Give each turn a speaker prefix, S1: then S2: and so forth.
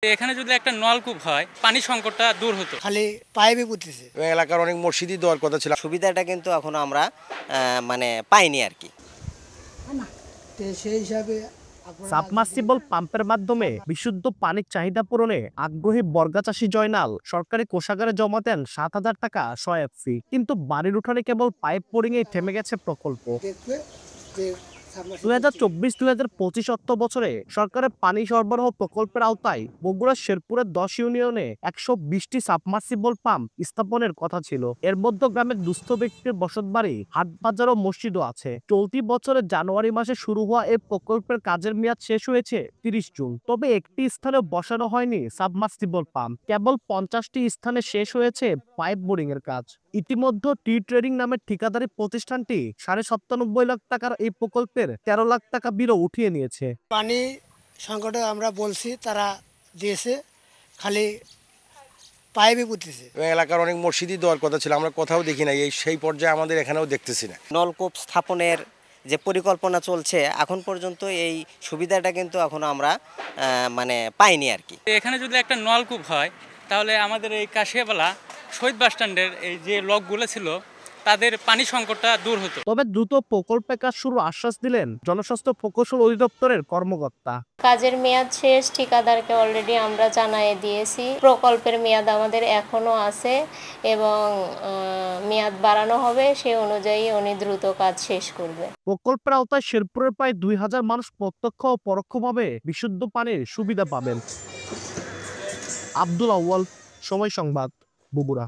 S1: এখানে যদি একটা নলকূপ হয় পানি সংকটটা দূর হতো।
S2: খালি পাইপে পুঁতেছে।
S3: এলাকার অনেক মসজিদই দেওয়ার কথা ছিল।
S4: সুবিধাটা কিন্তু এখনো আমরা মানে পাইনি আর কি।
S2: সেই হিসাবে
S5: সাবমার্সিবল পাম্পের মাধ্যমে বিশুদ্ধ পানির চাহিদা পূরণে আগ্রহী বর্গা চাষী জয়নাল সরকারি কোষাগারে জমা দেন ৭,০০০ টাকা সহায়ক ফি। কিন্তু বাড়ির উঠানে কেবল পাইপ বোরিংয়ে থেমে গেছে প্রকল্প। ২০২৪-২০২৫ অর্থ বছরে সরকারের পানি সরবরাহ প্রকল্পের আওতায় বগুড়ার শেরপুরের ১০ ইউনিয়নে ১২০টি সাবমার্সিবল পাম্প স্থাপনের কথা ছিল। এর মধ্যে গ্রামের দুস্থ ব্যক্তির বসতবাড়ি, হাট বাজার ও মসজিদও আছে। চলতি বছরের জানুয়ারি মাসে শুরু হওয়া এই প্রকল্পের কাজের মেয়াদ শেষ হয়েছে ৩০ জুন। তবে একটি স্থানে বসানো হয়নি সাবমার্সিবল পাম্প। কেবল ৫০টি স্থানে শেষ হয়েছে পাইপ বোরিং এর কাজ। ইতিমধ্যে টি ট্রেডিং নামের ঠিকাদারি প্রতিষ্ঠানটি ৯৭.৫ লাখ টাকার এই প্রকল্পের ১৩ লাখ টাকা বিলও উঠিয়ে নিয়েছে।
S2: পানি সংকটে আমরা বলছি, তারা দিয়েছে, খালি পাইপে পুঁতেছে।
S3: এলাকার অনেক মসজিদই দেওয়ার কথা ছিল, আমরা কোথাও দেখি না। সেই পর্যায়ে আমাদের এখানেও দেখতেছি না।
S4: নলকূপ স্থাপনের যে পরিকল্পনা চলছে এখন পর্যন্ত এই সুবিধাটা কিন্তু এখনো আমরা মানে পাইনি আর কি।
S1: এখানে যদি একটা নলকূপ হয় তাহলে আমাদের এই কাশিয়াপালা শহীদ বাসস্ট্যান্ডের এই যে লকগুলো ছিল তাদের পানি সংকটটা দূর হতো।
S5: তবে দ্রুত প্রকল্পে কাজ শুরু আশ্বাস দিলেন জনস্বাস্থ্য প্রকৌশল অধিদপ্তরের কর্মকর্তা।
S6: কাজের মেয়াদ শেষ, ঠিকাদারকে অলরেডি আমরা জানিয়ে দিয়েছি। প্রকল্পের মেয়াদ আমাদের এখনো আছে এবং মেয়াদ বাড়ানো হবে, সেই অনুযায়ী উনি দ্রুত কাজ শেষ করবে।
S5: প্রকল্পের আওতায় শেরপুরের প্রায় ২,০০০ মানুষ প্রত্যক্ষ ও পরোক্ষভাবে বিশুদ্ধ পানির সুবিধা পাবেন। আব্দুল আউয়াল, সময় সংবাদ, বগুড়া।